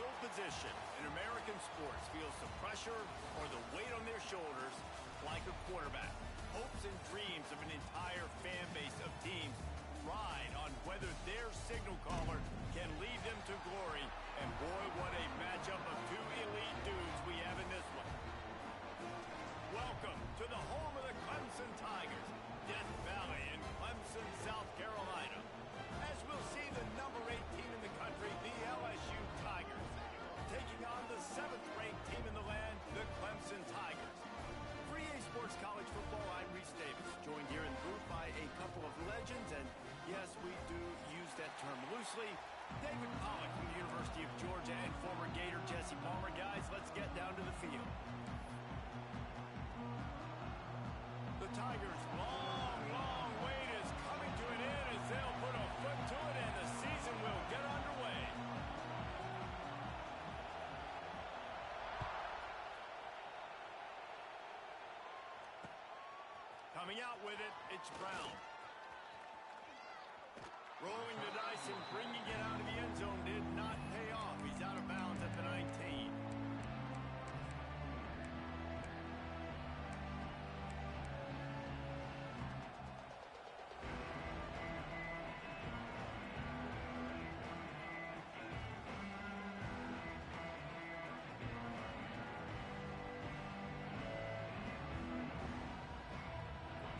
fill position in American sports feels the pressure or the weight on their shoulders like a quarterback. Hopes and dreams of an entire fan base of teams ride on whether their signal caller can lead them to glory. And boy, what a matchup of two elite dudes we have in this one. Welcome to the home of the Clemson Tigers, Death Valley in Clemson, South Carolina. As we'll see the number 8 team in the country, the LSU Tigers, taking on the 7th-ranked team in the land, the Clemson Tigers. For EA Sports College Football, I'm Reese Davis, joined here in the booth by a couple of legends, and yes, we do use that term loosely. David Pollack from the University of Georgia and former Gator Jesse Palmer. Guys, let's get down to the field. The Tigers' long wait is coming to an end as they'll put a foot to it and the season will get underway. Coming out with it, it's Brown. Rolling the dice and bringing it out of the end zone did not pay off. He's out of bounds at the 19.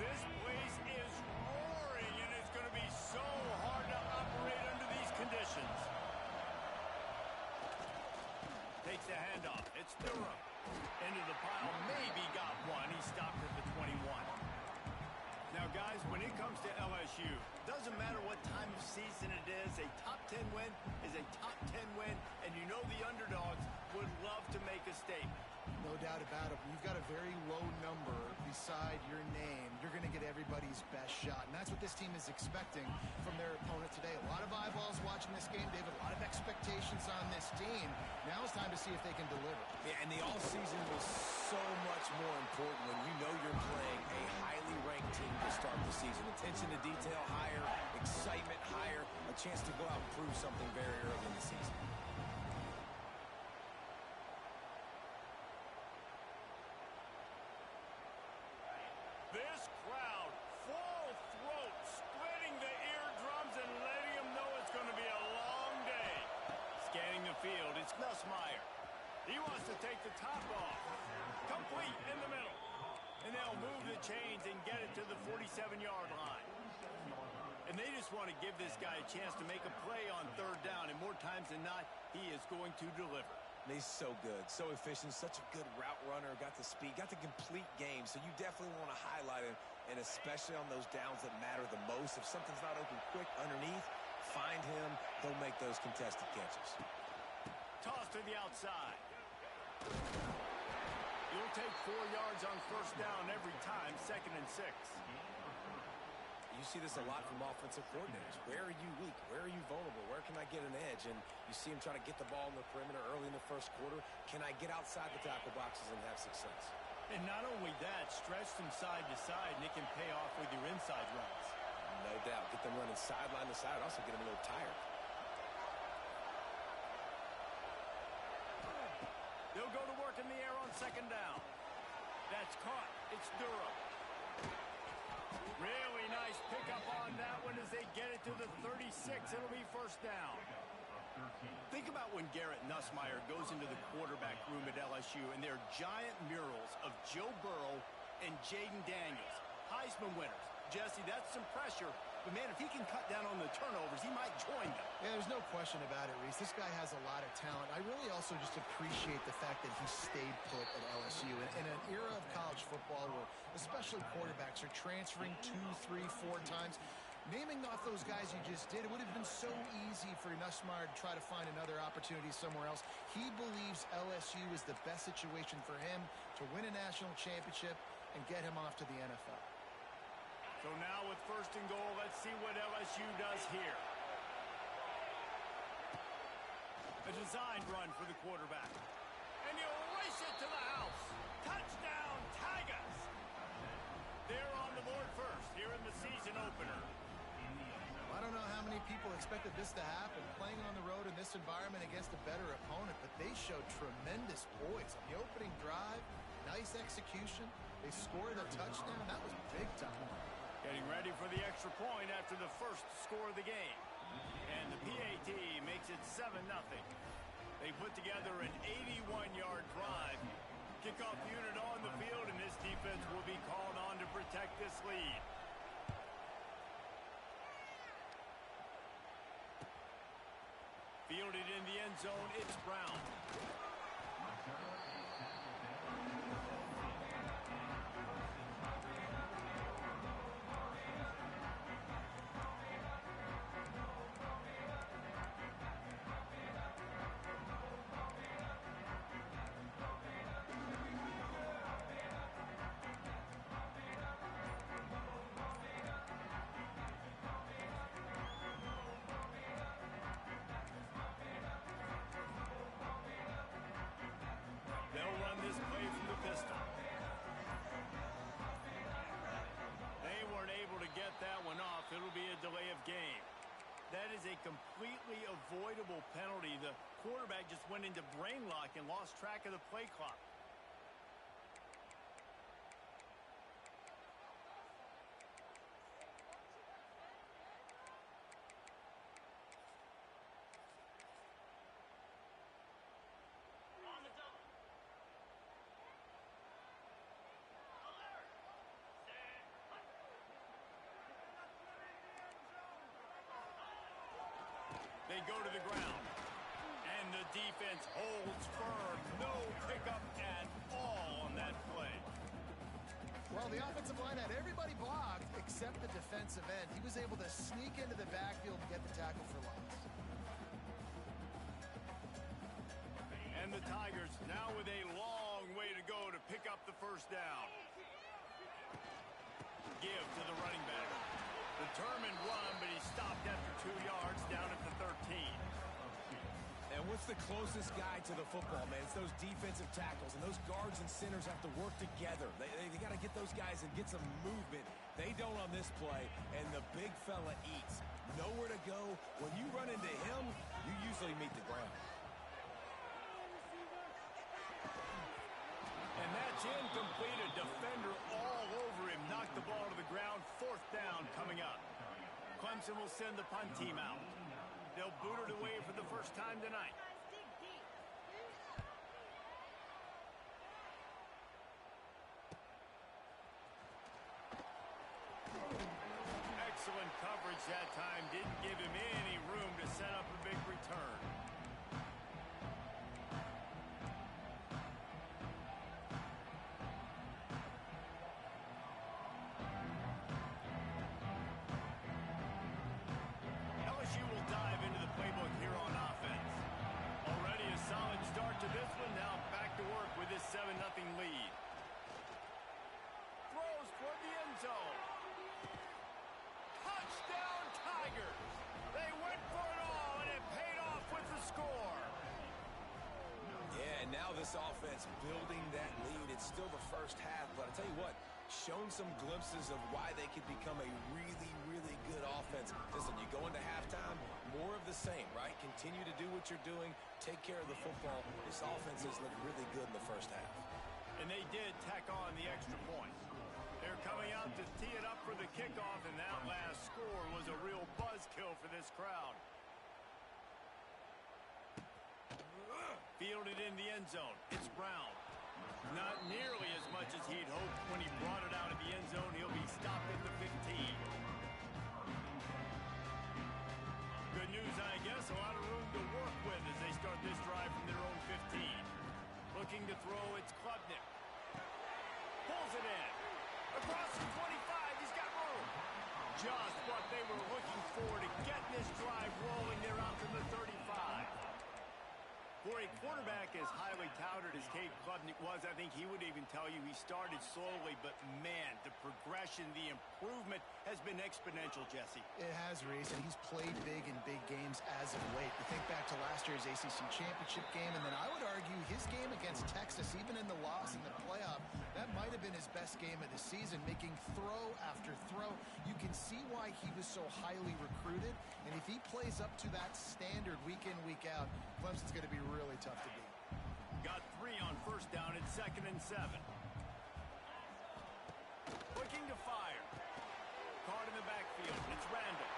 This place is roaring, and it's going to be so hard to operate under these conditions. Takes the handoff. It's Durham. Into the pile. Maybe got one. He stopped at the 21. Now, guys, when it comes to LSU, doesn't matter what time of season it is, a top 10 win is a top 10 win, and you know the underdogs would love to make a statement. No doubt about it. When you've got a very low number beside your name, you're going to get everybody's best shot. And that's what this team is expecting from their opponent today. A lot of eyeballs watching this game, David. A lot of expectations on this team. Now it's time to see if they can deliver. Yeah, and the offseason was so much more important when you know you're playing a highly ranked team to start the season. Attention to detail higher, excitement higher, a chance to go out and prove something very early in the season. This crowd, full throat, splitting the eardrums and letting them know it's going to be a long day. Scanning the field, it's Nussmeier. He wants to take the top off. Complete in the middle. And they'll move the chains and get it to the 47-yard line. And they just want to give this guy a chance to make a play on 3rd down. And more times than not, he is going to deliver. He's so good, so efficient, such a good route runner, got the speed, got the complete game. So you definitely want to highlight him, and especially on those downs that matter the most. If something's not open quick underneath, find him. He'll make those contested catches. Toss to the outside. You'll take 4 yards on 1st down every time, 2nd and 6. You see this a lot from offensive coordinators. Where are you weak? Where are you vulnerable? Where can I get an edge? And you see him trying to get the ball in the perimeter early in the 1st quarter. Can I get outside the tackle boxes and have success? And not only that, stretch them side to side, and it can pay off with your inside runs. No doubt. Get them running sideline to side. Also get them a little tired. They'll go to work in the air on 2nd down. That's caught. It's Durham. Really nice pickup on that one as they get it to the 36. It'll be 1st down. Think about when Garrett Nussmeier goes into the quarterback room at LSU and there are giant murals of Joe Burrow and Jaden Daniels, Heisman winners. Jesse, that's some pressure. But, man, if he can cut down on the turnovers, he might join them. Yeah, there's no question about it, Reese. This guy has a lot of talent. I really also just appreciate the fact that he stayed put at LSU. In an era of college football where especially quarterbacks are transferring 2, 3, 4 times, naming off those guys you just did, it would have been so easy for Nussmeier to try to find another opportunity somewhere else. He believes LSU is the best situation for him to win a national championship and get him off to the NFL. So now with 1st and goal, let's see what LSU does here. A designed run for the quarterback. And he'll race it to the house. Touchdown, Tigers! They're on the board first here in the season opener. I don't know how many people expected this to happen. Playing on the road in this this environment against a better opponent, but they showed tremendous poise. On the opening drive, nice execution. They scored a touchdown. That was big time. Getting ready for the extra point after the first score of the game. And the PAT makes it 7-0. They put together an 81-yard drive. Kickoff unit on the field, and this defense will be called on to protect this lead. Fielded in the end zone, it's Brown. This play from the pistol. They weren't able to get that one off. It'll be a delay of game. That is a completely avoidable penalty. The quarterback just went into brain lock and lost track of the play clock. They go to the ground, and the defense holds firm. No pickup at all on that play. Well, the offensive line had everybody blocked except the defensive end. He was able to sneak into the backfield and get the tackle for loss. And the Tigers now with a long way to go to pick up the first down. Give to the running back. Determined run, but he stopped after 2 yards down at the 13. And what's the closest guy to the football, man? It's those defensive tackles, and those guards and centers have to work together. They got to get those guys and get some movement. They don't on this play, and the big fella eats. Nowhere to go. When you run into him, you usually meet the ground. And that's incomplete. A defender all over him. Knocked the ball to the ground. Fourth down coming up. Clemson will send the punt team out. They'll boot it away for the first time tonight. Excellent coverage that time. Didn't give him any room to set up a big return. LSU will dive into the playbook here on offense. Already a solid start to this one. Now back to work with this 7-0 lead. Throws toward the end zone. Touchdown Tigers. They went for it all, and it paid off with the score. Yeah, and now this offense building that lead. It's still the first half, but I tell you what, shown some glimpses of why they could become a really, really good offense. Listen, you go into halftime, more of the same, right? Continue to do what you're doing, take care of the football. This offense has looked really good in the first half. And they did tack on the extra point. They're coming out to tee it up for the kickoff, and that last score was a real buzzkill for this crowd. Fielded in the end zone. It's Brown. Not nearly as much as he'd hoped when he brought it out of the end zone. He'll be stopped at the 15. Good news, I guess. A lot of room to work with as they start this drive from their own 15. Looking to throw, it's Klubnik. Pulls it in. Across the 25, he's got room. Just what they were looking for to get this drive rolling. They're out to the 35. For a quarterback as highly touted as Cade Klubnik was, I think he would even tell you he started slowly, but man, the progression, the improvement has been exponential, Jesse. It has, Reese, and he's played big in big games as of late. You think back to last year's ACC championship game, and then I would argue his game against Texas, even in the loss in the playoff, that might have been his best game of the season, making throw after throw. You can see why he was so highly recruited, and if he plays up to that standard week in, week out, Clemson's going to be really tough to beat. Got 3 on first down and 2nd and 7. Looking to fire. Caught in the backfield. It's Randall.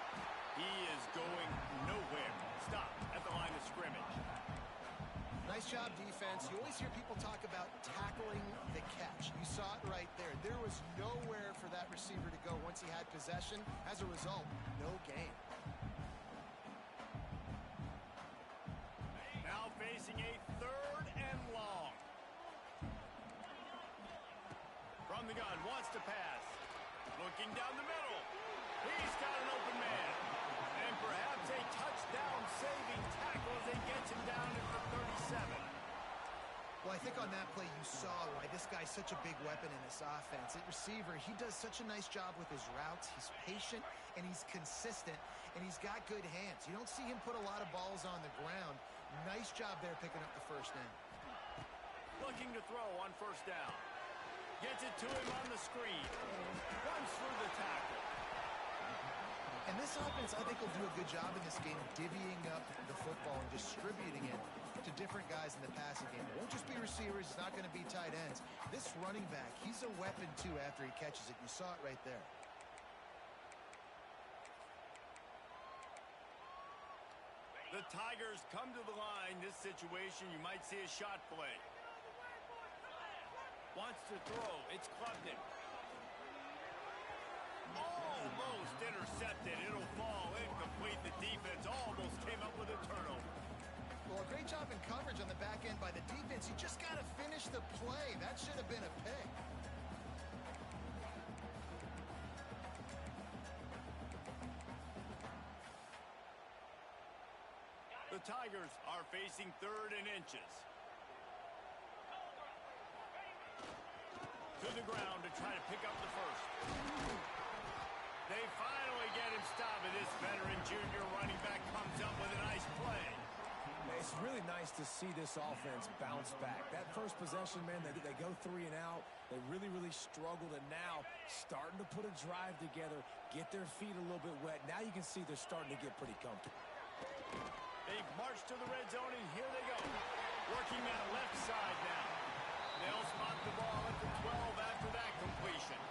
He is going nowhere. Stop at the line of scrimmage. Nice job, defense. You always hear people talk about tackling the catch. You saw it right there. There was nowhere for that receiver to go once he had possession. As a result, no gain. Now facing a 3rd and long. From the gun, wants to pass. Looking down the middle. He's got an open man. And perhaps a touchdown-saving tackle as they gets him down at the 37. Well, I think on that play you saw why this guy's such a big weapon in this offense. At receiver, he does such a nice job with his routes. He's patient, and he's consistent, and he's got good hands. You don't see him put a lot of balls on the ground. Nice job there picking up the first down. Looking to throw on first down. Gets it to him on the screen. Runs through the tackle. And this offense, I think, will do a good job in this game divvying up the football and distributing it to different guys in the passing game. It won't just be receivers. It's not going to be tight ends. This running back, he's a weapon, too, after he catches it. You saw it right there. The Tigers come to the line. This situation, you might see a shot play. Wants to throw. It's Klubnik. Almost intercepted. It'll fall incomplete. The defense almost came up with a turnover. Well, a great job in coverage on the back end by the defense. You just got to finish the play. That should have been a pick. The Tigers are facing 3rd and inches. To the ground to try to pick up the first. They finally get him stopped, and this veteran junior running back comes up with a nice play. It's really nice to see this offense bounce back. That first possession, man, they go 3 and out. They really struggled, and now starting to put a drive together, get their feet a little bit wet. Now you can see they're starting to get pretty comfortable. They've marched to the red zone, and here they go. Working that left side now. They'll spot the ball at the 12 after that completion.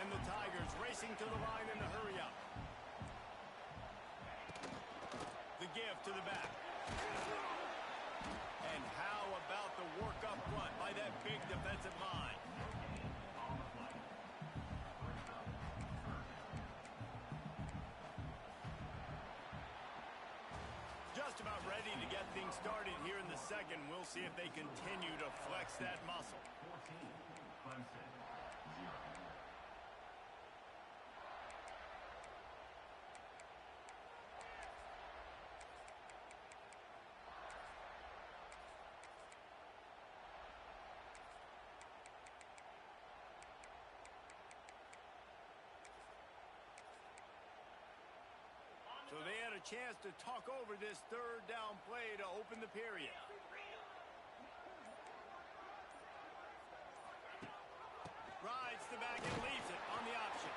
And the Tigers racing to the line in a hurry up. The give to the back. And how about the work up front by that big defensive line? Just about ready to get things started here in the second. We'll see if they continue to flex that muscle. So they had a chance to talk over this 3rd down play to open the period. Rides the back and leaves it on the option.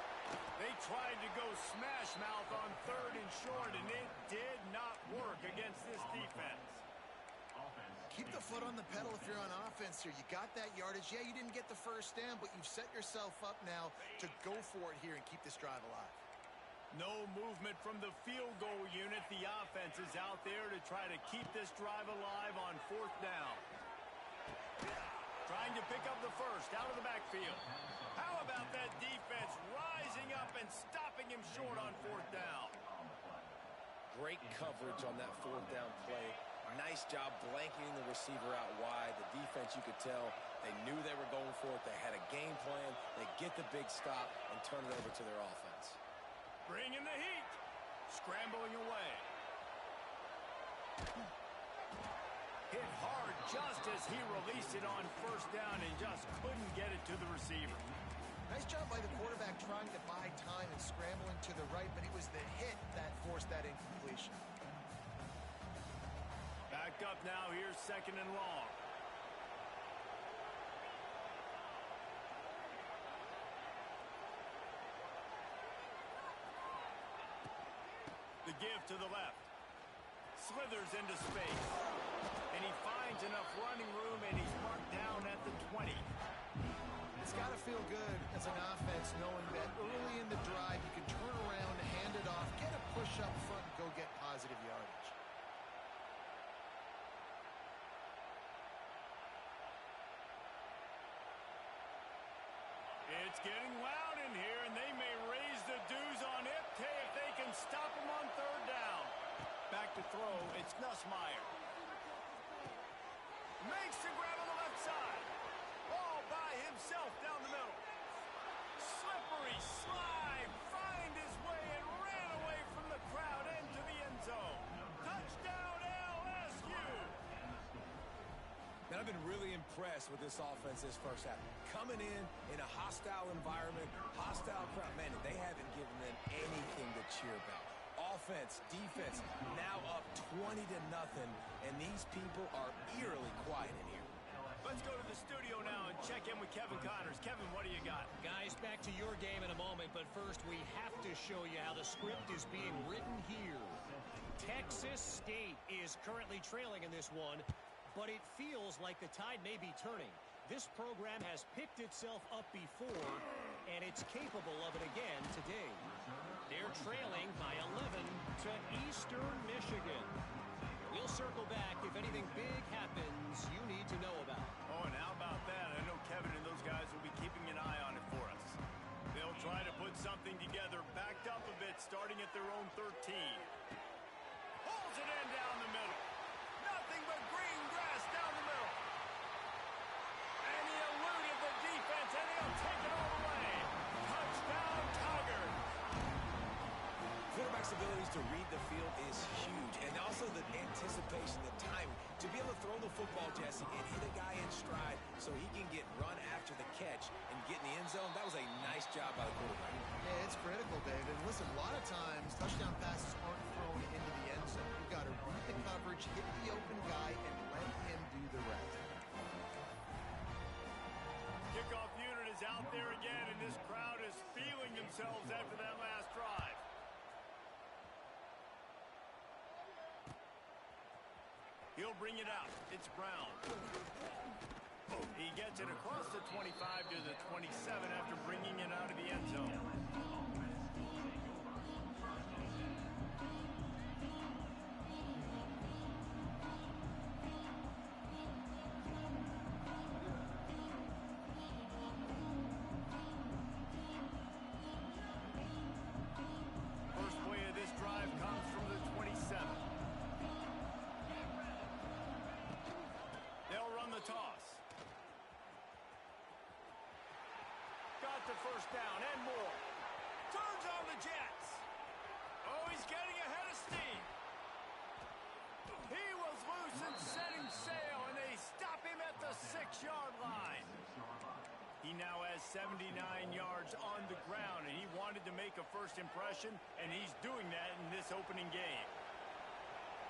They tried to go smash mouth on 3rd and short, and it did not work against this defense. Keep the foot on the pedal if you're on offense here. You got that yardage. Yeah, you didn't get the first down, but you've set yourself up now to go for it here and keep this drive alive. No movement from the field goal unit. The offense is out there to try to keep this drive alive on 4th down. Trying to pick up the first out of the backfield. How about that defense rising up and stopping him short on 4th down? Great coverage on that 4th down play. Nice job blanketing the receiver out wide. The defense, you could tell, they knew they were going for it. They had a game plan. They get the big stop and turn it over to their offense. Bringing the heat. Scrambling away. Hit hard just as he released it on 1st down and just couldn't get it to the receiver. Nice job by the quarterback trying to buy time and scrambling to the right, but it was the hit that forced that incompletion. Back up now. Here's 2nd and long. give to the left. Slithers into space. And he finds enough running room, and he's marked down at the 20. It's got to feel good as an offense knowing that early in the drive you can turn around, hand it off, get a push up front, and go get positive yardage. It's getting loud in here, and they may raise the dues on Ipte if they can stop him on third down. Back to throw, it's Nussmeier. Makes the grab on the left side. All by himself down the middle. Slippery slide, find his way and ran away from the crowd into the end zone. Touchdown LSU. And I've been really impressed with this offense this first half. Coming in a hostile environment, hostile crowd. Man, they haven't given them anything to cheer about. Offense, defense, now up 20-0, and these people are eerily quiet in here. Let's go to the studio now and check in with Kevin Connors. Kevin, what do you got? Guys, back to your game in a moment, but first we have to show you how the script is being written here. Texas State is currently trailing in this one, but it feels like the tide may be turning. This program has picked itself up before, and it's capable of it again today. They're trailing by 11 to Eastern Michigan. We'll circle back if anything big happens you need to know about. Oh, and how about that? I know Kevin and those guys will be keeping an eye on it for us. They'll try to put something together, backed up a bit, starting at their own 13. Pulls it in down the middle. Nothing but green grass down the middle. And he eluded the defense, and he'll take it all the way. Touchdown, Tiger. Quarterback's abilities to read the field is huge, and also the anticipation, the timing. To be able to throw the football, Jesse, and hit a guy in stride so he can get run after the catch and get in the end zone, that was a nice job by the quarterback. Yeah, it's critical, David. And listen, a lot of times touchdown passes aren't thrown into the end zone. You've got to read the coverage, hit the open guy, and let him do the rest. Kickoff unit is out there again, and this crowd is feeling themselves after that last drive. He'll bring it out. It's Brown. He gets it across the 25 to the 27 after bringing it out of the end zone. First play of this drive comes from the 27. They'll run the toss. Got the first down and more. Turns on the Jets. Oh, he's getting ahead of steam. He was loose and setting sail, and they stop him at the 6-yard line. He now has 79 yards on the ground, and he wanted to make a first impression, and he's doing that in this opening game.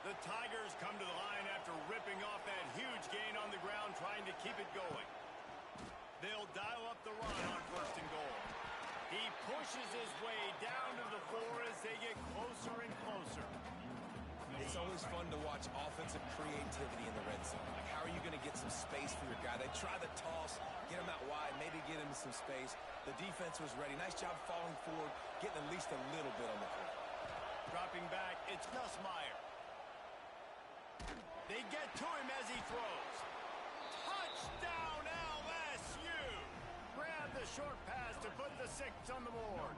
The Tigers come to the line after ripping off that huge gain on the ground, trying to keep it going. They'll dial up the run on first and goal. He pushes his way down to the 4 as they get closer and closer. It's always fun to watch offensive creativity in the red zone. Like, how are you going to get some space for your guy? They try the toss, get him out wide, maybe get him some space. The defense was ready. Nice job falling forward, getting at least a little bit on the play. Dropping back, it's Nussmeier. They get to him as he throws. Touchdown, LSU! Grab the short pass to put the 6 on the board.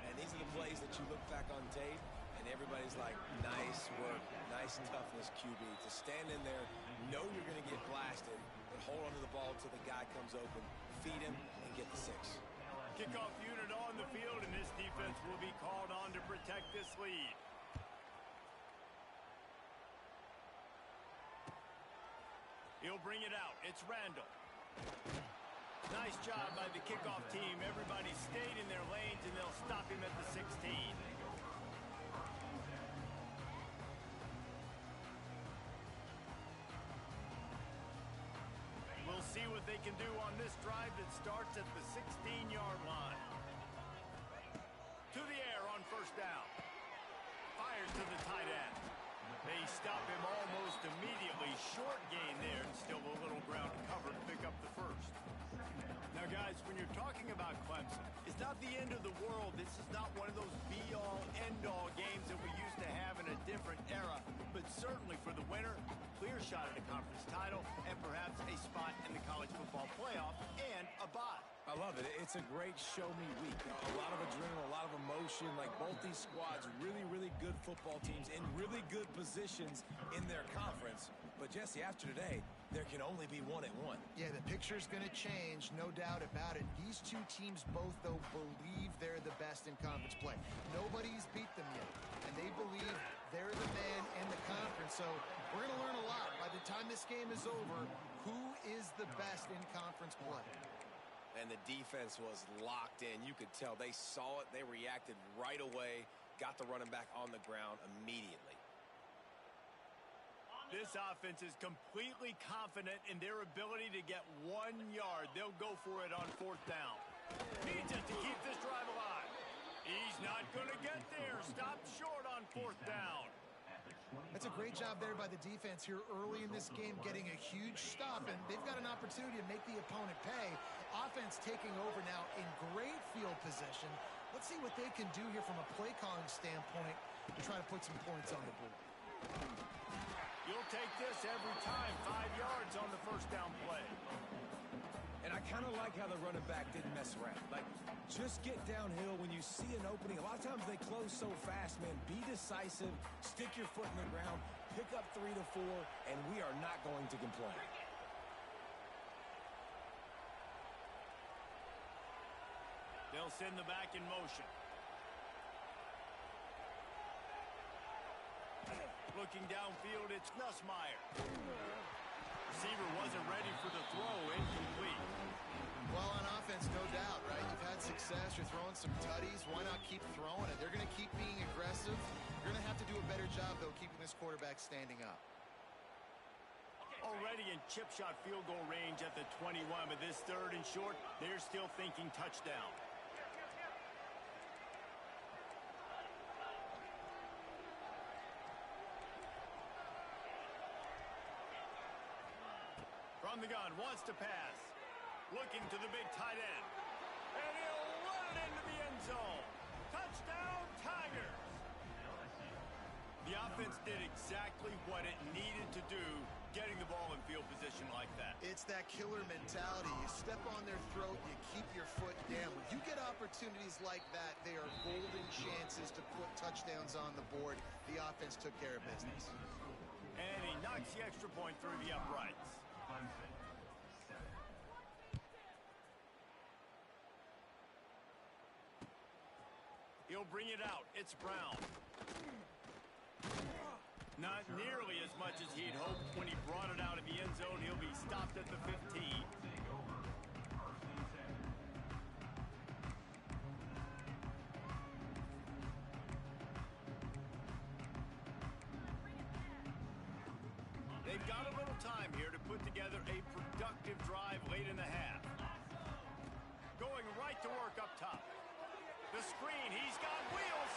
And these are the plays that you look back on tape, and everybody's like, nice work, nice toughness, QB. To stand in there, know you're going to get blasted, but hold onto the ball until the guy comes open, feed him, and get the 6. Kickoff unit on the field, and this defense will be called on to protect this lead. He'll bring it out. It's Randall. Nice job by the kickoff team. Everybody stayed in their lanes, and they'll stop him at the 16. We'll see what they can do on this drive that starts at the 16-yard line. To the air on first down. fires to the tight end. They stop him almost immediately. Short gain there, and still a little ground to cover to pick up the first. Now, guys, when you're talking about Clemson, it's not the end of the world. This is not one of those be-all, end-all games that we used to have in a different era. But certainly for the winner, clear shot at a conference title and perhaps a spot in the college football playoff and a bye. I love it. It's a great show-me week. A lot of adrenaline, a lot of emotion. Like both these squads, really, really good football teams in really good positions in their conference. But, Jesse, after today, there can only be 1-1. Yeah, the picture's going to change, no doubt about it. These two teams both, though, believe they're the best in conference play. Nobody's beat them yet, and they believe they're the man in the conference. So we're going to learn a lot. By the time this game is over, who is the best in conference play? And the defense was locked in. You could tell they saw it. They reacted right away, got the running back on the ground immediately. This offense is completely confident in their ability to get 1 yard. They'll go for it on 4th down. Needs it to keep this drive alive. He's not going to get there. Stop short on 4th down. That's a great job there by the defense here early in this game, getting a huge stop, and they've got an opportunity to make the opponent pay. Offense taking over now in great field position. Let's see what they can do here from a play calling standpoint to try to put some points on the board. You'll take this every time. 5 yards on the 1st down play. And I kind of like how the running back didn't mess around. Like, just get downhill when you see an opening. A lot of times they close so fast, man. Be decisive, stick your foot in the ground, pick up 3 to 4, and we are not going to complain. They'll send the back in motion. Looking downfield, it's Nussmeier. Receiver wasn't ready for the throw, incomplete. Well, on offense, no doubt, right? You've had success. You're throwing some tutties. Why not keep throwing it? They're going to keep being aggressive. You're going to have to do a better job, though, keeping this quarterback standing up. Already in chip shot field goal range at the 21, but this 3rd and short, they're still thinking touchdown. From the gun, wants to pass. Looking to the big tight end. And he'll run it into the end zone. Touchdown, Tigers! The offense did exactly what it needed to do, getting the ball in field position like that. It's that killer mentality. You step on their throat, you keep your foot down. When you get opportunities like that, they are golden chances to put touchdowns on the board. The offense took care of business. And he knocks the extra point through the uprights. He'll bring it out. It's Brown. Not nearly as much as he'd hoped when he brought it out of the end zone. He'll be stopped at the 15. They've got a little time here to put together a productive drive late in the half. Going right to work up top. The screen, he's got wheels.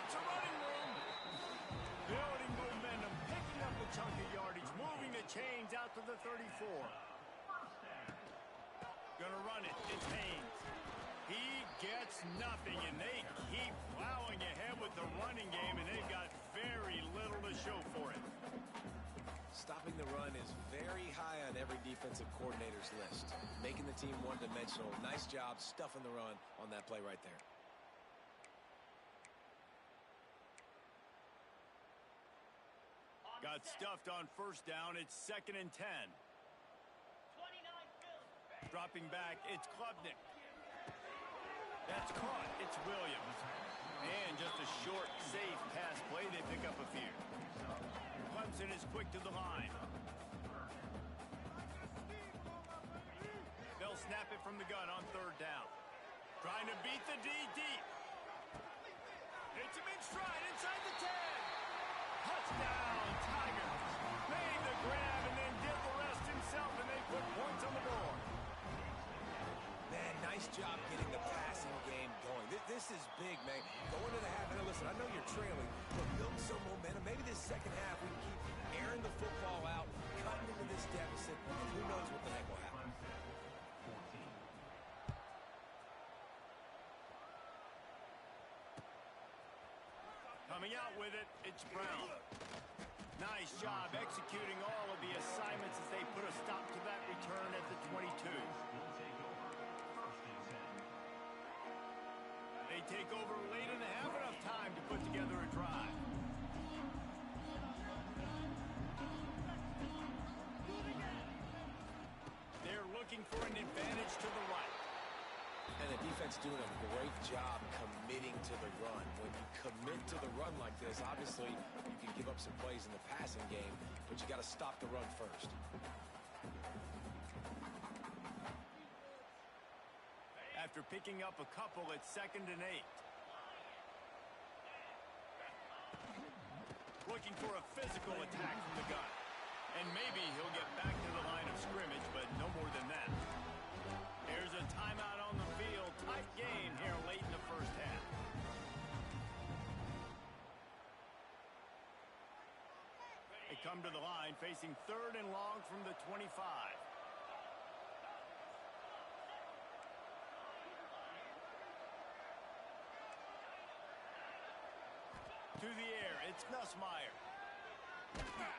It's a running room. Building momentum, picking up a chunk of yardage, moving the chains out to the 34. Gonna run it, it's Haynes. He gets nothing, and they keep plowing ahead with the running game, and they've got very little to show for it. Stopping the run is very high on every defensive coordinator's list. Making the team one-dimensional. Nice job stuffing the run on that play right there. Got stuffed on 1st down. It's 2nd and 10. Dropping back, it's Klubnik. That's caught. It's Williams. And just a short, safe pass play. They pick up a few. Clemson is quick to the line. They'll snap it from the gun on 3rd down. Trying to beat the D deep. Hits him in stride inside the 10. Touchdown, Tigers. Made the grab and then did the rest himself, and they put points on the board. Man, nice job getting the passing game going. this is big, man. Going to the half, and listen, I know you're trailing, but build some momentum. Maybe this second half we can keep airing the football out, cutting into this deficit, and who knows what the heck will happen. Coming out with it, it's Brown. Nice job executing all of the assignments as they put a stop to that return at the 22. They take over late and have enough time to put together a drive. They're looking for an advantage to the right. And the defense doing a great job committing to the run. When you commit to the run like this, obviously you can give up some plays in the passing game, but you got to stop the run first. After picking up a couple at 2nd and 8. Looking for a physical attack from the gun. And maybe he'll get back to the line of scrimmage, but no more than that. Here's a timeout on the field. Tight game here late in the first half. They come to the line facing 3rd and long from the 25. To the air, it's Nussmeier.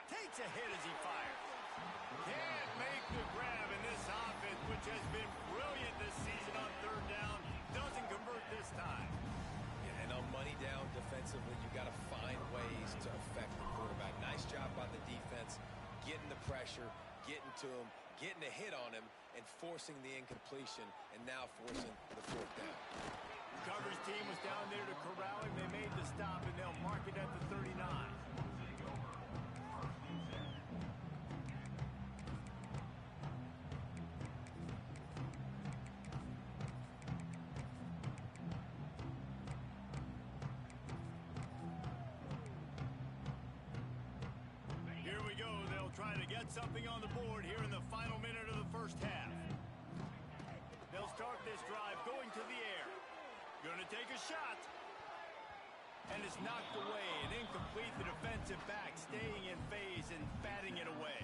Takes a hit as he fires. Can't make the grab in this offense, which has been brilliant this season on 3rd down. Doesn't convert this time. Yeah, and on money down defensively, you got to find ways to affect the quarterback. Nice job by the defense, getting the pressure, getting to him, getting a hit on him, and forcing the incompletion, and now forcing the 4th down. The coverage team was down there to corral him. They made the stop, and they'll mark it at the 39. Here we go. They'll try to get something on the board here in the final minute of the first half. They'll start this drive going to the air. Gonna take a shot. And it's knocked away and incomplete. The defensive back staying in phase and batting it away.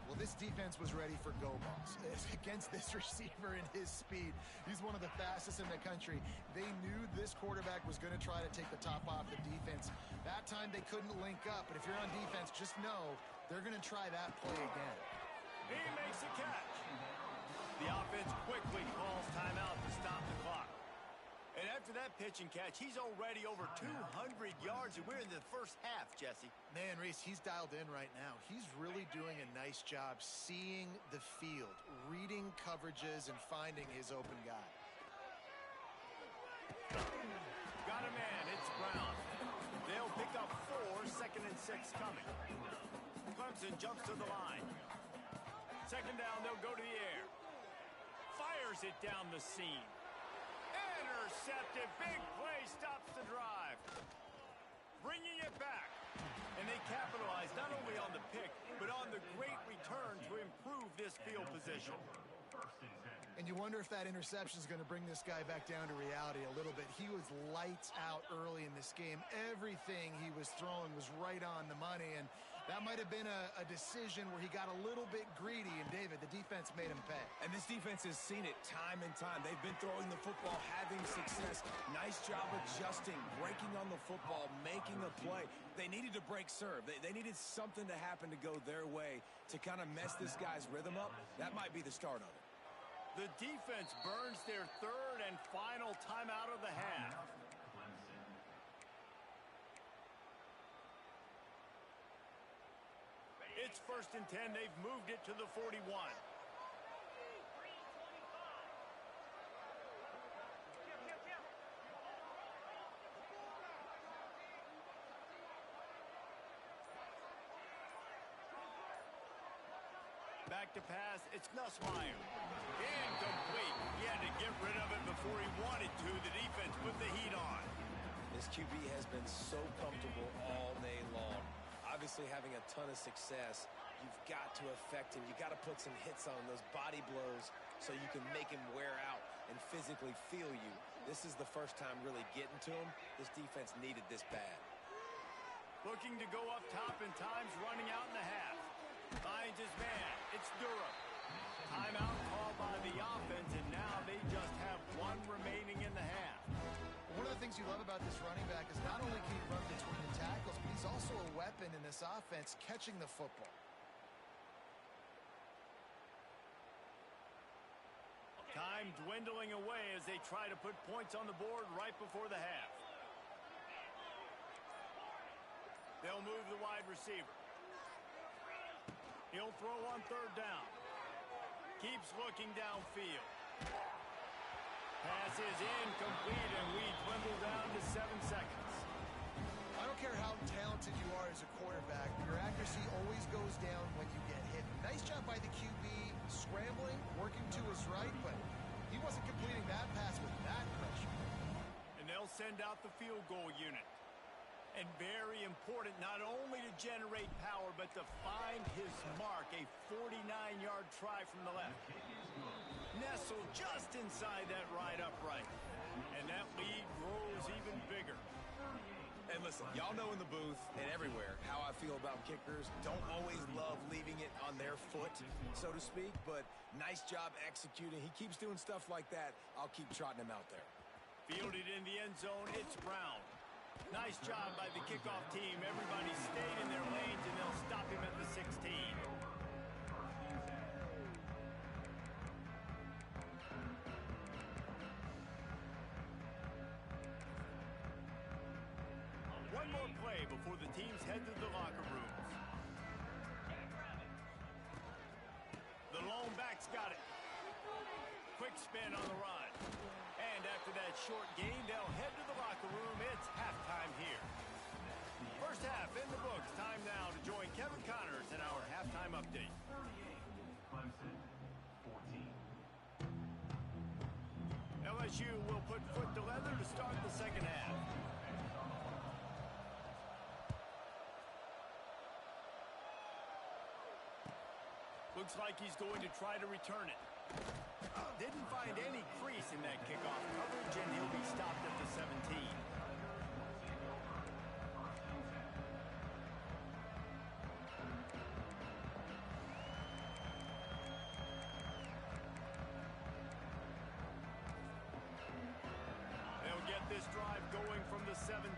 Well, this defense was ready for go balls. Against this receiver and his speed, he's one of the fastest in the country. They knew this quarterback was going to try to take the top off the defense. That time they couldn't link up, but if you're on defense, just know they're going to try that play again. He makes a catch. The offense quickly calls timeout to stop the clock. And after that pitch and catch, he's already over 200 yards, and we're in the first half, Jesse. Man, Reese, he's dialed in right now. He's really doing a nice job seeing the field, reading coverages, and finding his open guy. Got a man, it's Brown. They'll pick up 4, 2nd and 6 coming. Clemson jumps to the line. 2nd down, they'll go to the air. Fires it down the seam. Intercepted. Big play stops the drive. Bringing it back. And they capitalize not only on the pick, but on the great return to improve this field position. And you wonder if that interception is going to bring this guy back down to reality a little bit. He was lights out early in this game. Everything he was throwing was right on the money, and that might have been a decision where he got a little bit greedy, and David, the defense made him pay. And this defense has seen it time and time. They've been throwing the football, having success. Nice job adjusting, breaking on the football, making a play. They needed to break serve. They needed something to happen to go their way to kind of mess this guy's rhythm up. That might be the start of it. The defense burns their 3rd and final timeout of the half. It's 1st and 10. They've moved it to the 41. Back to pass, it's Nussmeier. Incomplete. He had to get rid of it before he wanted to. The defense put the heat on. This QB has been so comfortable all day long. Obviously having a ton of success. You've got to affect him. You've got to put some hits on those body blows so you can make him wear out and physically feel you. This is the first time really getting to him. This defense needed this bad. Looking to go up top and time's running out in the half. Finds his man. It's Durham. Timeout called by the offense, and now they just have one remaining in the half. One of the things you love about this running back is not only can he run between the tackles, but he's also a weapon in this offense catching the football. Time dwindling away as they try to put points on the board right before the half. They'll move the wide receiver. He'll throw on third down. Keeps looking downfield. Pass is incomplete, and we dwindle down to 7 seconds. I don't care how talented you are as a quarterback, your accuracy always goes down when you get hit. Nice job by the QB scrambling, working to his right, but he wasn't completing that pass with that pressure. And they'll send out the field goal unit. And very important not only to generate power, but to find his mark, a 49-yard try from the left. Nestled just inside that right upright. And that lead grows even bigger. And listen, y'all know in the booth and everywhere how I feel about kickers. Don't always love leaving it on their foot, so to speak, but nice job executing. He keeps doing stuff like that. I'll keep trotting him out there. Fielded in the end zone, it's Brown. Nice job by the kickoff team. Everybody stayed in their lanes, and they'll stop him at the 16. One more play before the teams head to the locker rooms. The lone back's got it. Quick spin on the run. And after that short gain, they'll head to the locker room. It's halftime here. First half in the books. Time now to join Kevin Connors in our halftime update. 38, Clemson, 14. LSU will put foot to leather to start the second half. Looks like he's going to try to return it. Didn't find any crease in that kickoff coverage, and he'll be stopped at the 17. They'll get this drive going from the 17.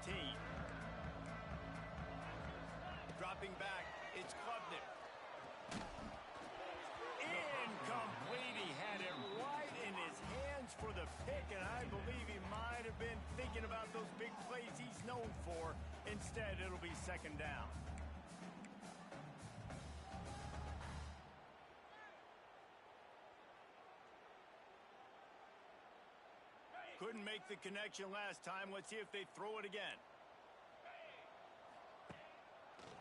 Dropping back, it's Klubnik. Incomplete. He had it right in his hands for the pick, and I believe he might have been thinking about those big plays he's known for. Instead, it'll be second down. Couldn't make the connection last time. Let's see if they throw it again.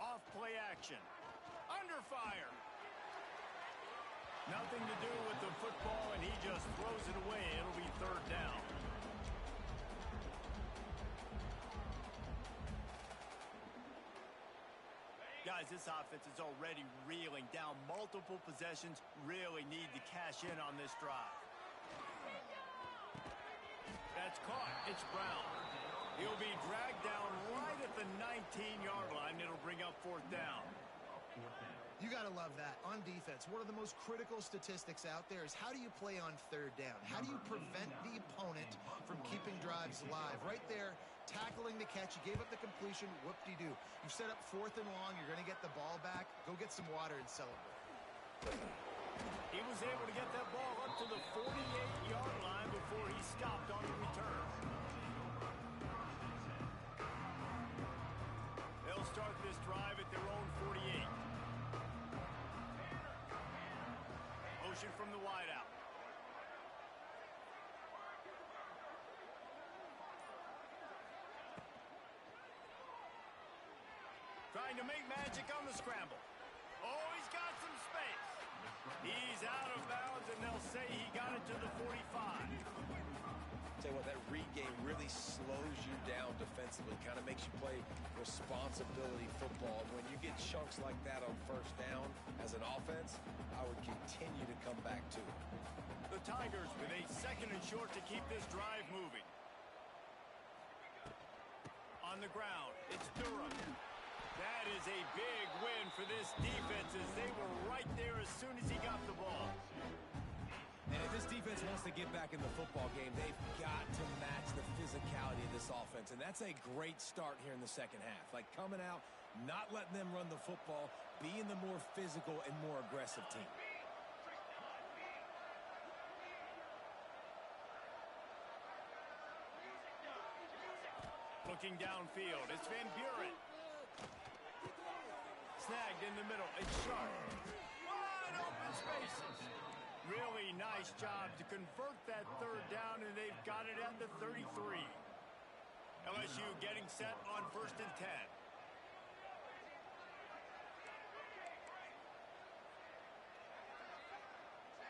Off play action. Under fire. Nothing to do with the football, and he just throws it away. It'll be third down. Guys, this offense is already reeling down multiple possessions. Really need to cash in on this drive. That's caught. It's Brown. He'll be dragged down right at the 19-yard line. It'll bring up fourth down. You got to love that. On defense, one of the most critical statistics out there is how do you play on third down? How do you prevent the opponent from keeping drives alive? Right there, tackling the catch. You gave up the completion. Whoop-de-doo. You've set up fourth and long. You're going to get the ball back. Go get some water and celebrate. He was able to get that ball up to the 48-yard line before he stopped on the return. They'll start this drive at their own 48. Motion from the wideout. Trying to make magic on the scramble. Oh, he's got some space. He's out of bounds, and they'll say he got it to the 45. Tell you what, that read game really slows you down defensively, kind of makes you play responsibility football. When you get chunks like that on first down as an offense, I would continue to come back to it. The Tigers with a second and short to keep this drive moving. on the ground. It's Durham. That is a big win for this defense as they were right there as soon as he got the ball. And if this defense wants to get back in the football game, they've got to match the physicality of this offense. And that's a great start here in the second half. Like coming out, not letting them run the football, being the more physical and more aggressive team. Looking downfield, it's Van Buren. Snagged in the middle, it's Sharp. Wide open spaces. Really nice job to convert that third down, and they've got it at the 33. LSU getting set on 1st and 10.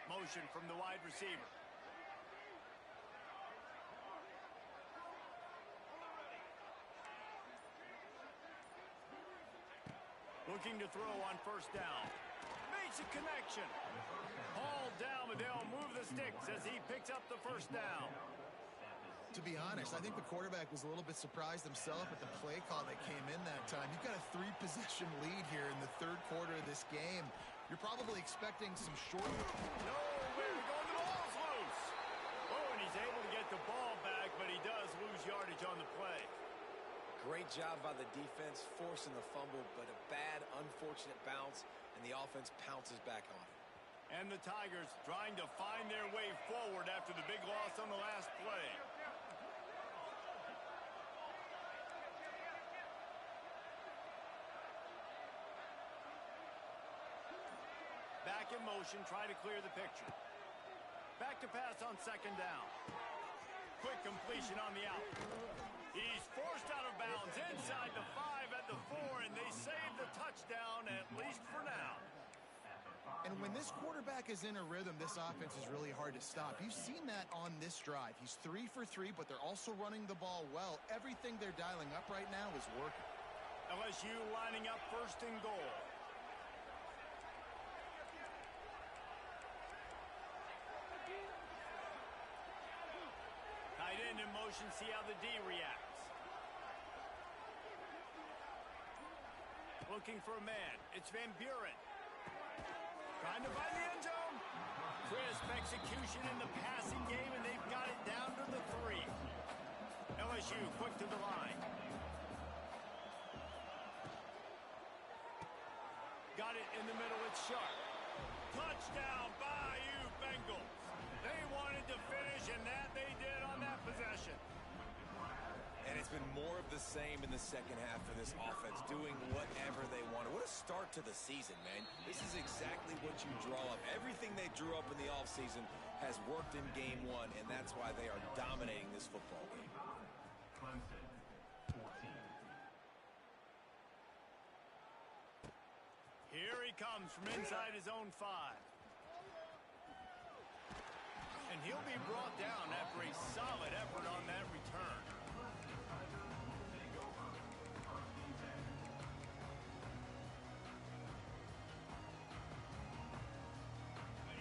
Motion from the wide receiver. Looking to throw on 1st down. Makes a connection. Hauled down, but they'll move the sticks as he picks up the 1st down. To be honest, I think the quarterback was a little bit surprised himself at the play call that came in that time. You've got a 3-possession lead here in the 3rd quarter of this game. You're probably expecting some short... Nowhere to go. The ball's loose. Oh, and he's able to get the ball back, but he does lose yardage on the play. Great job by the defense, forcing the fumble, but a bad, unfortunate bounce, and the offense pounces back on it. And the Tigers trying to find their way forward after the big loss on the last play. Back in motion, try to clear the picture. Back to pass on 2nd down. Quick completion on the out. He's forced out of bounds inside the 5 at the 4, and they save the touchdown, at least for now. And when this quarterback is in a rhythm, this offense is really hard to stop. You've seen that on this drive. He's 3 for 3, but they're also running the ball well. Everything they're dialing up right now is working. LSU lining up 1st and goal. Tight end in motion, see how the D reacts. Looking for a man. It's Van Buren. Trying to find the end zone. Crisp execution in the passing game, and they've got it down to the 3. LSU quick to the line. Got it in the middle. It's Sharp. Touchdown, Bayou Bengals. They wanted to finish, and that they did on that possession. And it's been more of the same in the second half for this offense, doing whatever they wanted. What a start to the season, man. This is exactly what you draw up. Everything they drew up in the offseason has worked in game 1, and that's why they are dominating this football game. Clemson, 14. Here he comes from inside his own 5. And he'll be brought down after a solid effort on that return.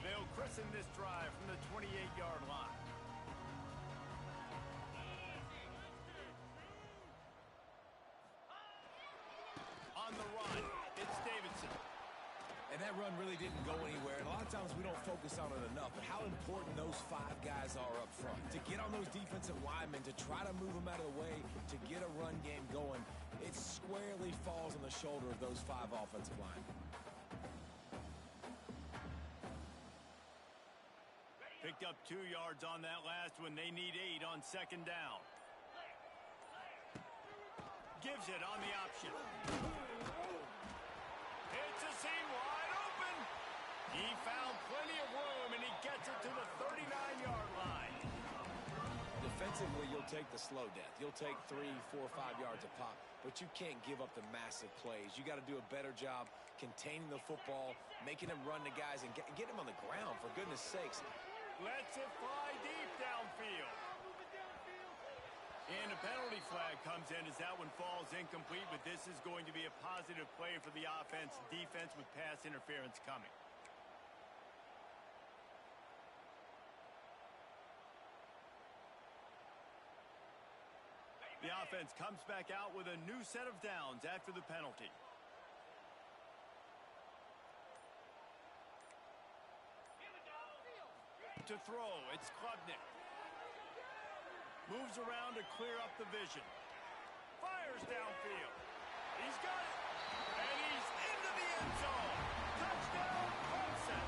They'll christen this drive from the 28-yard line. On the run, it's Davidson. And that run really didn't go anywhere. And a lot of times we don't focus on it enough. But how important those 5 guys are up front. To get on those defensive linemen, to try to move them out of the way, to get a run game going, it squarely falls on the shoulder of those 5 offensive linemen. Picked up 2 yards on that last one. They need 8 on 2nd down. Gives it on the option. It's a seam wide open. He found plenty of room, and he gets it to the 39-yard line. Defensively, you'll take the slow death. You'll take 3, 4, 5 yards a pop, but you can't give up the massive plays. You got to do a better job containing the football, making him run to guys, and get him on the ground, for goodness sakes. Lets it fly deep downfield. And a penalty flag comes in as that one falls incomplete, but this is going to be a positive play for the offense. Defense with pass interference coming. The offense comes back out with a new set of downs after the penalty. To throw, it's Klubnik. Moves around to clear up the vision. Fires downfield. He's got it. And he's into the end zone. Touchdown, Clemson.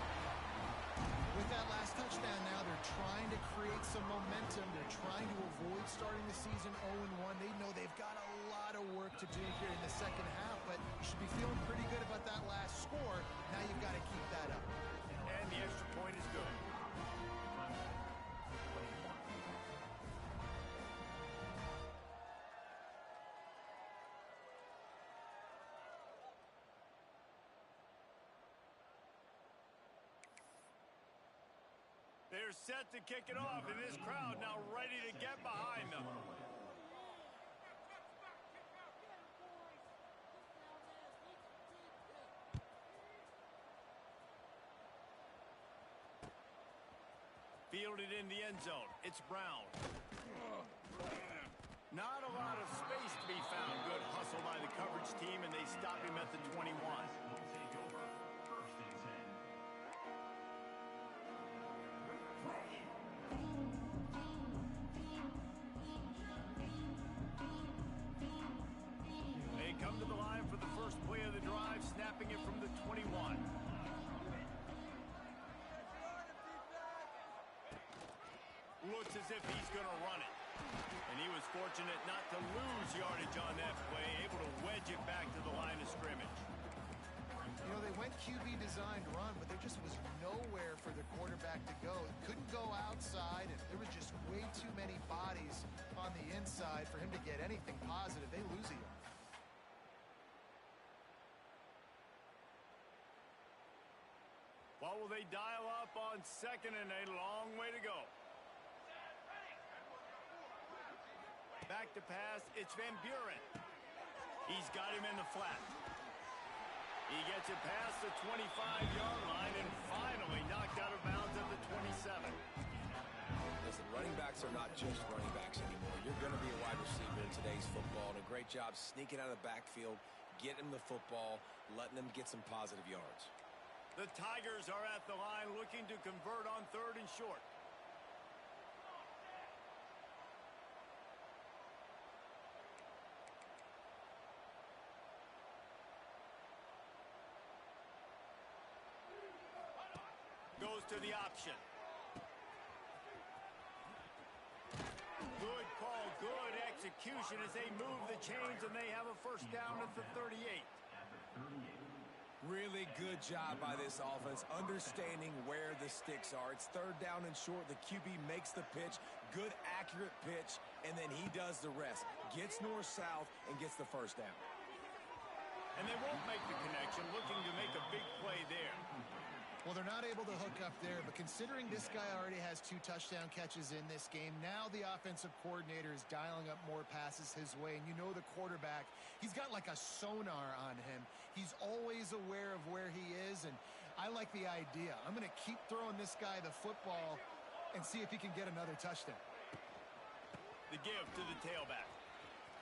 With that last touchdown now, they're trying to create some momentum. They're trying to avoid starting the season 0-1. They know they've got a lot of work to do here in the second half, but you should be feeling pretty good about that last score. Now you've got to keep that up. And the extra point is good. They're set to kick it off, and this crowd now ready to get behind them. Fielded in the end zone. It's Brown. Not a lot of space to be found. Good hustle by the coverage team, and they stop him at the 21. Will take over. First and 10. They come to the line for the first play of the drive, snapping it from the 21. Looks as if he's going to run it. And he was fortunate not to lose yardage on that play, able to wedge it back to the line of scrimmage. You know, they went QB designed run, but there just was nowhere for the quarterback to go. Couldn't go outside, and there was just way too many bodies on the inside for him to get anything positive. They lose a yard. What will they dial up on second and a long way to go? Back to pass, it's Van Buren. He's got him in the flat. He gets it past the 25-yard line and finally knocked out of bounds at the 27. Listen, running backs are not just running backs anymore. You're going to be a wide receiver in today's football, and a great job sneaking out of the backfield, getting the football, letting them get some positive yards. The Tigers are at the line looking to convert on third and short. Goes to the option. Good call, good execution as they move the chains, and they have a first down at the 38. At the 38. Really good job by this offense, understanding where the sticks are. It's third down and short. The QB makes the pitch, good, accurate pitch, and then he does the rest. Gets north-south and gets the first down. And they won't make the connection, looking to make a big play there. Well, they're not able to hook up there, but considering this guy already has 2 touchdown catches in this game, now the offensive coordinator is dialing up more passes his way. And you know the quarterback, he's got like a sonar on him. He's always aware of where he is, and I like the idea. I'm going to keep throwing this guy the football and see if he can get another touchdown. The give to the tailback.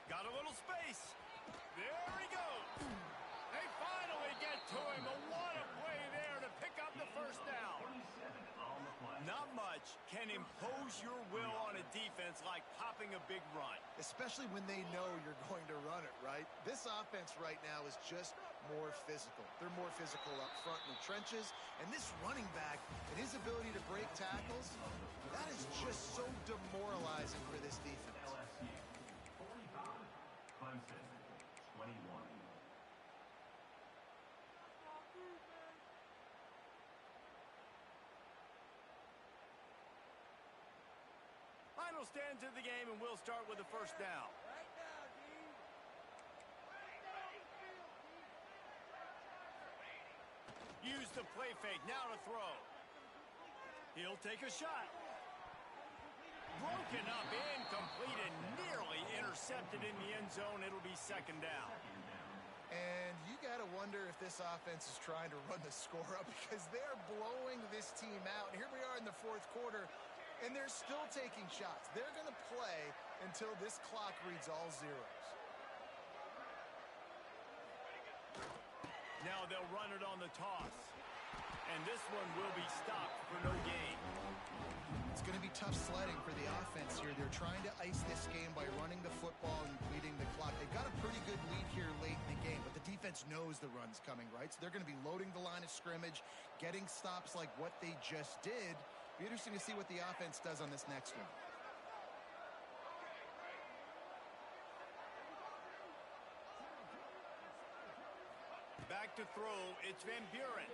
Got a little space. There he goes. They finally get to him. What a play there to pick up the first down. 37 on the play. Not much can impose your will on a defense like popping a big run. Especially when they know you're going to run it, right? This offense right now is just more physical. They're more physical up front in the trenches. And this running back and his ability to break tackles, that is just so demoralizing for this defense. LSU 45. Clemson 21. Final stand to the game, and we'll start with the first down. Use the play fake, now to throw. He'll take a shot. Broken up, incomplete, and nearly intercepted in the end zone. It'll be second down. And you got to wonder if this offense is trying to run the score up because they're blowing this team out. And here we are in the fourth quarter, and they're still taking shots. They're going to play until this clock reads all zeros. Now they'll run it on the toss. And this one will be stopped for no gain. It's going to be tough sledding for the offense here. They're trying to ice this game by running the football and leading the clock. They've got a pretty good lead here late in the game, but the defense knows the run's coming, right? So they're going to be loading the line of scrimmage, getting stops like what they just did. Be interesting to see what the offense does on this next one. Back to throw, it's Van Buren.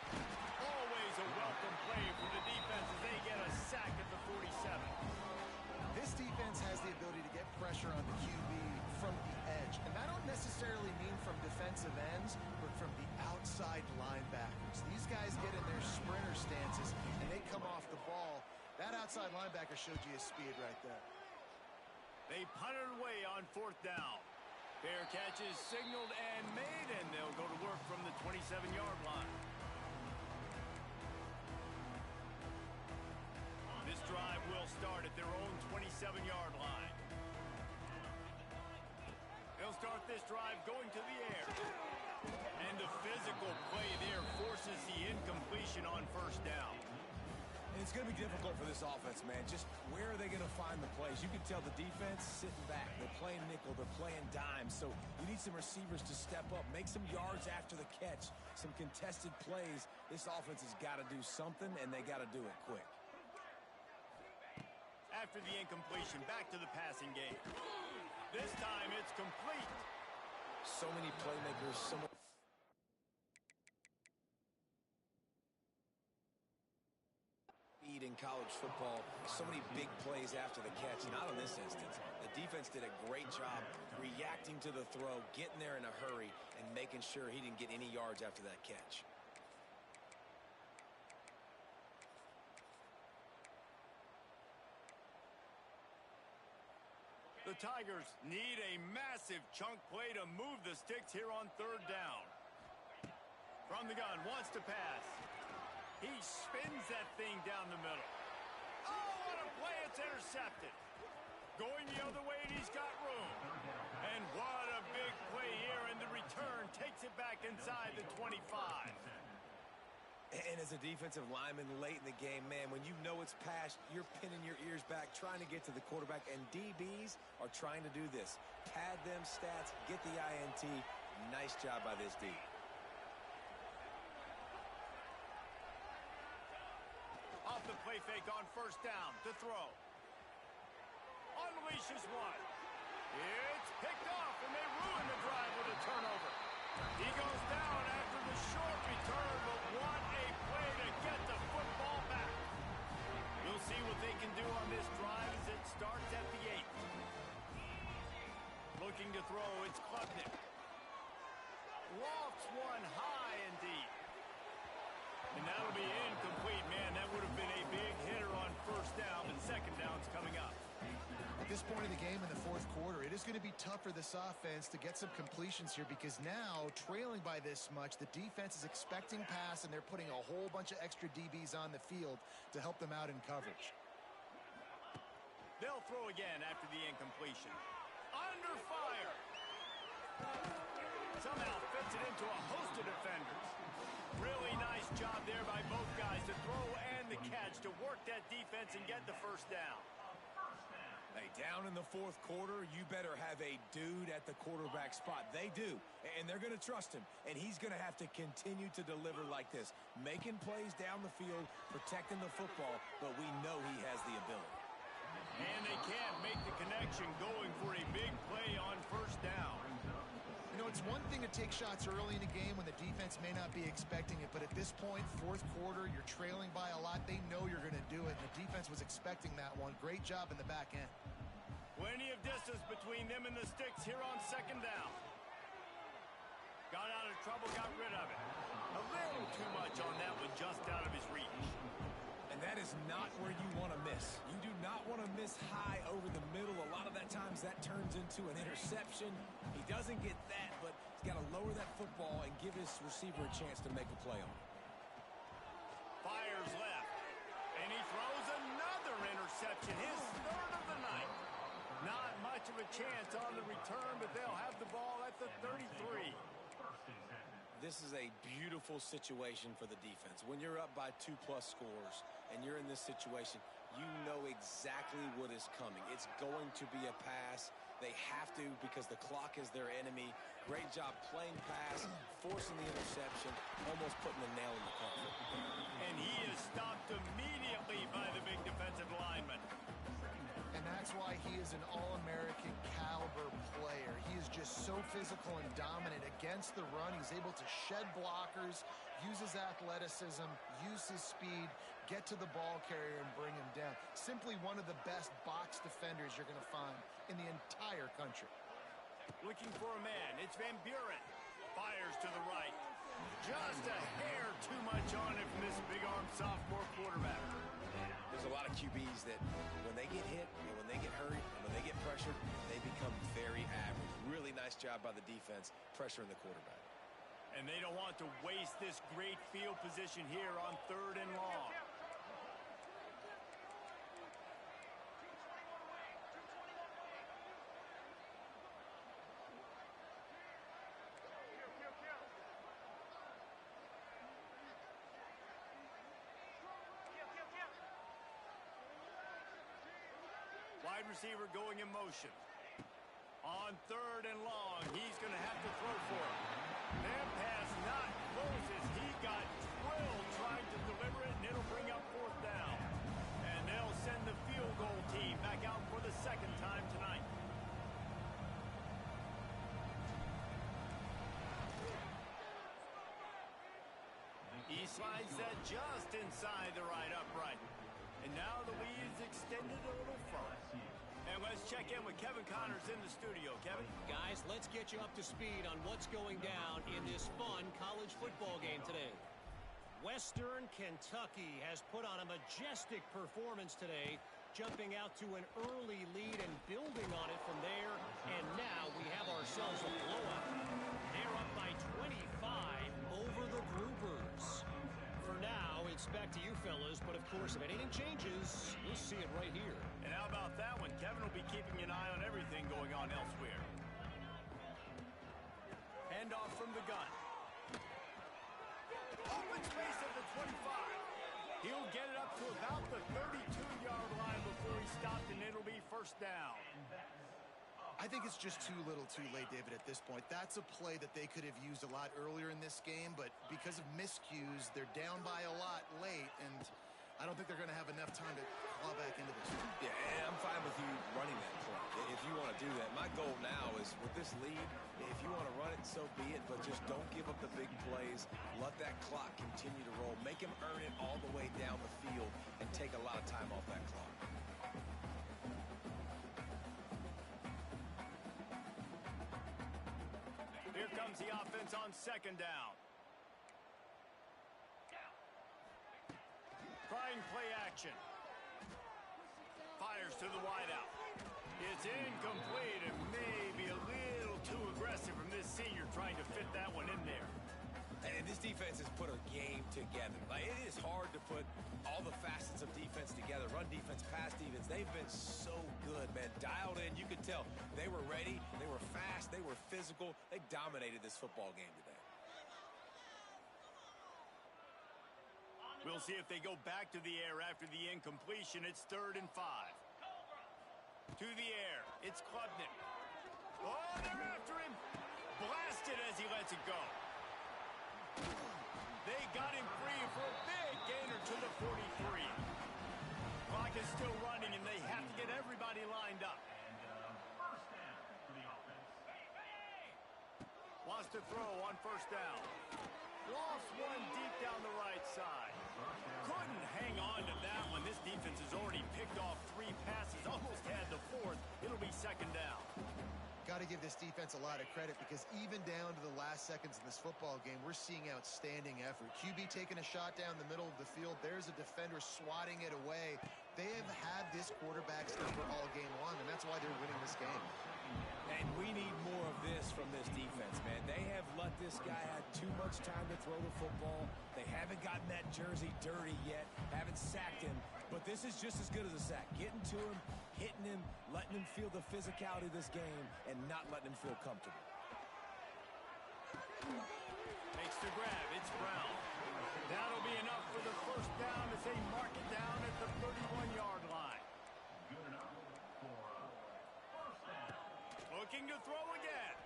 Always a welcome play for the defense as they get a sack at the 47. This defense has the ability to get pressure on the QB from the edge. And that don't necessarily mean from defensive ends, but from the outside linebackers. These guys get in their sprinter stances, and they come off the ball. That outside linebacker showed you his speed right there. They punt it away on 4th down. Fair catch is signaled and made, and they'll go to work from the 27-yard line. This drive will start at their own 27-yard line. They'll start this drive going to the air. And the physical play there forces the incompletion on 1st down. And it's going to be difficult for this offense, man. Just where are they going to find the plays? You can tell the defense sitting back. They're playing nickel. They're playing dime. So you need some receivers to step up, make some yards after the catch, some contested plays. This offense has got to do something, and they got to do it quick. After the incompletion, back to the passing game. This time it's complete. So many playmakers, so much speed in college football, so many big plays after the catch. Not in this instance. The defense did a great job reacting to the throw, getting there in a hurry, and making sure he didn't get any yards after that catch. The Tigers need a massive chunk play to move the sticks here on 3rd down. From the gun, wants to pass. He spins that thing down the middle. Oh, what a play, it's intercepted. Going the other way, and he's got room. And what a big play here, and the return takes it back inside the 25. And as a defensive lineman late in the game, man, when you know it's past, you're pinning your ears back, trying to get to the quarterback, and DBs are trying to do this. Pad them stats, get the INT. Nice job by this D. Off the play fake on 1st down to throw. Unleashes one. It's picked off, and they ruin the drive with a turnover. He goes down after the short return, but what a play to get the football back. We'll see what they can do on this drive as it starts at the 8. Looking to throw, it's Klubnik. Lofts one high and deep. And that'll be incomplete, man. That would have been a big hitter on 1st down, but 2nd down's coming up. At this point in the game in the 4th quarter, it is going to be tough for this offense to get some completions here because now, trailing by this much, the defense is expecting pass, and they're putting a whole bunch of extra DBs on the field to help them out in coverage. They'll throw again after the incompletion. Under fire. Somehow fits it into a host of defenders. Really nice job there by both guys to throw and the catch to work that defense and get the 1st down. Hey, down in the 4th quarter, you better have a dude at the quarterback spot. They do, and they're going to trust him, and he's going to have to continue to deliver like this, making plays down the field, protecting the football, but we know he has the ability. And they can't make the connection going for a big play on 1st down. You know, it's one thing to take shots early in a game when the defense may not be expecting it, but at this point, 4th quarter, you're trailing by a lot. They know you're going to do it, and the defense was expecting that one. Great job in the back end. Plenty of distance between them and the sticks here on 2nd down. Got out of trouble, got rid of it. A little too much on that one, just out of his reach. And that is not where you want to miss. You do not want to miss high over the middle. A lot of that times that turns into an interception. He doesn't get that, but he's got to lower that football and give his receiver a chance to make a play on it. Fires left, and he throws another interception, his 3rd of the night. chance on the return, but they'll have the ball at the 33. This is a beautiful situation for the defense. When you're up by 2+ scores and you're in this situation, you know exactly what is coming. It's going to be a pass. They have to because the clock is their enemy. Great job playing pass, forcing the interception, almost putting the nail in the coffin. And he is stopped immediately by the big defensive lineman. And that's why he is an All-American caliber player. He is just so physical and dominant against the run. He's able to shed blockers, use his athleticism, use his speed, get to the ball carrier and bring him down. Simply one of the best box defenders you're going to find in the entire country. Looking for a man. It's Van Buren. Fires to the right. Just a hair too much on it from this big-arm sophomore quarterback. There's a lot of QBs that when they get hit and when they get hurried and when they get pressured, they become very average. Really nice job by the defense pressuring the quarterback. And they don't want to waste this great field position here on 3rd and long. Wide receiver going in motion. On 3rd and long, he's going to have to throw for it. That pass not close as he got drilled trying to deliver it, and it'll bring up 4th down. And they'll send the field goal team back out for the 2nd time tonight. He slides that just inside the right upright. And now the lead is extended a little further. And let's check in with Kevin Connors in the studio. Kevin? Guys, let's get you up to speed on what's going down in this fun college football game today. Western Kentucky has put on a majestic performance today, jumping out to an early lead and building on it from there. And now we have ourselves a blowout. They're up by 25 over the Groupers. For now, it's back to you fellas, but of course, if anything changes, we'll see it right here. And how about that one? Kevin will be keeping an eye on everything going on elsewhere. Handoff from the gun. Open space at the 25. He'll get it up to about the 32-yard line before he's stopped, and it'll be 1st down. I think it's just too little too late, David, at this point. That's a play that they could have used a lot earlier in this game, but because of miscues, they're down by a lot late, and I don't think they're going to have enough time to claw back into this. Yeah, and I'm fine with you running that play if you want to do that. My goal now is with this lead, if you want to run it, so be it, but just don't give up the big plays. Let that clock continue to roll. Make him earn it all the way down the field and take a lot of time off that clock. Here comes the offense on 2nd down. Trying play action. Fires to the wideout. It's incomplete and maybe a little too aggressive from this senior trying to fit that one in there. And this defense has put a game together. Like, it is hard to put all the facets of defense together. Run defense, pass defense. They've been so good, man. Dialed in. You could tell they were ready. They were fast. They were physical. They dominated this football game today. We'll see if they go back to the air after the incompletion. It's 3rd and 5. To the air. It's Klubnik. Oh, they're after him. Blasted as he lets it go. They got him free for a big gainer to the 43. Clock is still running, and they have to get everybody lined up. First down for the offense. Wants to throw on 1st down. Lost one deep down the right side. Couldn't hang on to that one. This defense has already picked off 3 passes, almost had the 4th. It'll be 2nd down. Got to give this defense a lot of credit because even down to the last seconds in this football game, we're seeing outstanding effort. QB taking a shot down the middle of the field. There's a defender swatting it away. They have had this quarterback's number all game long, and that's why they're winning this game. And we need more of this from this defense, man. They have let this guy have too much time to throw the football. They haven't gotten that jersey dirty yet, haven't sacked him. But this is just as good as a sack. Getting to him, hitting him, letting him feel the physicality of this game, and not letting him feel comfortable. Makes the grab. It's Brown. That'll be enough for the first down as they mark it down at the 31-yard line. Good enough for first down. Looking to throw again.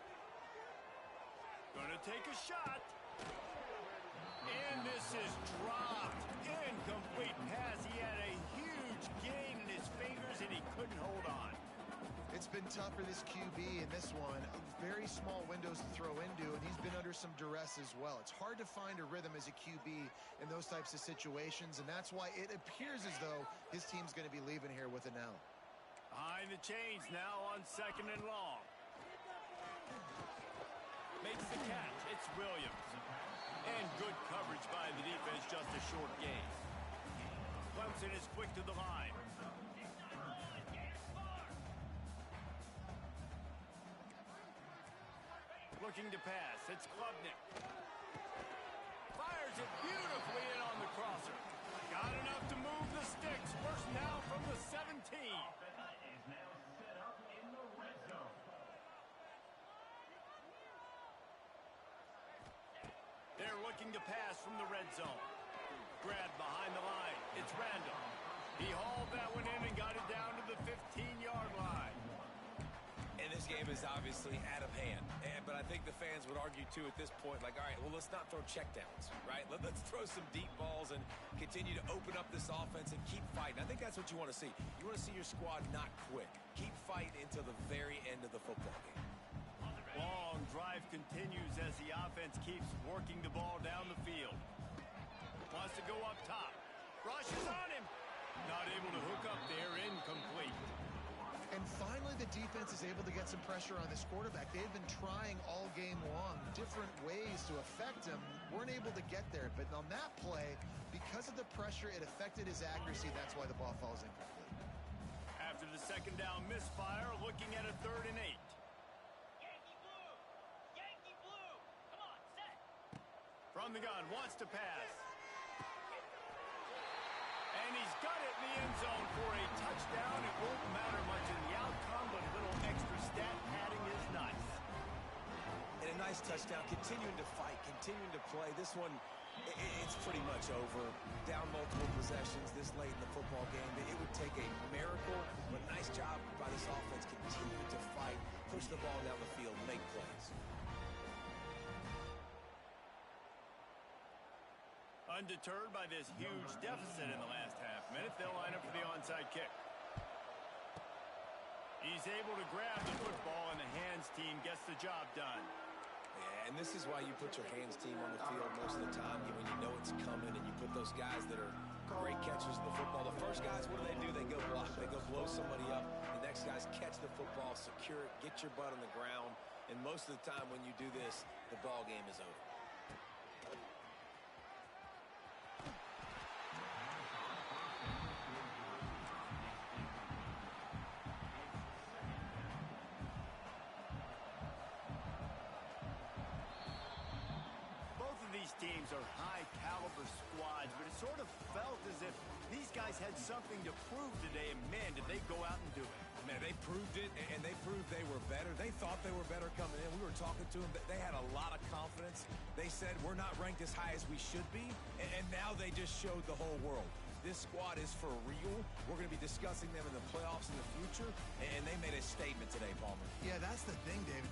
Gonna take a shot. And this is dropped. Incomplete pass. He had a huge gain in his fingers, and he couldn't hold on. It's been tough for this QB in this one. Very small windows to throw into, and he's been under some duress as well. It's hard to find a rhythm as a QB in those types of situations, and that's why it appears as though his team's going to be leaving here with an L. Behind the chains now on 2nd and long. Makes the catch. It's Williams. And good coverage by the defense, just a short gain. Clemson is quick to the line. Looking to pass. It's Klubnik. Fires it beautifully in on the crosser. Got enough to move the sticks. First down from the 17. Offense is now set up in the red zone. They're looking to pass from the red zone. Grab behind the line. It's Randall. He hauled that one in and got it down to the 15-yard line. And this game is obviously out of hand. But I think the fans would argue, too, at this point, like, all right, well, let's not throw checkdowns, right? Let's throw some deep balls and continue to open up this offense and keep fighting. I think that's what you want to see. You want to see your squad not quit. Keep fighting until the very end of the football game. Long drive continues as the offense keeps working the ball down the field. Wants to go up top. Rushes on him. Not able to hook up there. Incomplete. And finally, the defense is able to get some pressure on this quarterback. They've been trying all game long, different ways to affect him. Weren't able to get there. But on that play, because of the pressure, it affected his accuracy. That's why the ball falls incomplete. After the second down misfire, looking at a 3rd and 8. Yankee Blue! Yankee Blue! Come on, set! From the gun, wants to pass. And he's got it in the end zone for a touchdown. It won't matter much in the outcome, but a little extra stat padding is nice. And a nice touchdown, continuing to fight, continuing to play. This one, it's pretty much over. Down multiple possessions this late in the football game. It would take a miracle, but nice job by this offense continuing to fight, push the ball down the field, make plays. Undeterred by this huge deficit in the last half minute, they'll line up for the onside kick. He's able to grab the football, and the hands team gets the job done. Yeah, and this is why you put your hands team on the field most of the time when you know it's coming, and you put those guys that are great catchers of the football. The first guys, what do? They go block. They go blow somebody up. The next guys catch the football, secure it, get your butt on the ground. And most of the time when you do this, the ball game is over. These teams are high-caliber squads, but it sort of felt as if these guys had something to prove today, and man, did they go out and do it. Man, they proved it, and they proved they were better. They thought they were better coming in. We were talking to them. They had a lot of confidence. They said, we're not ranked as high as we should be, and now they just showed the whole world. This squad is for real. We're going to be discussing them in the playoffs in the future, and they made a statement today, Palmer. Yeah, that's the thing, David.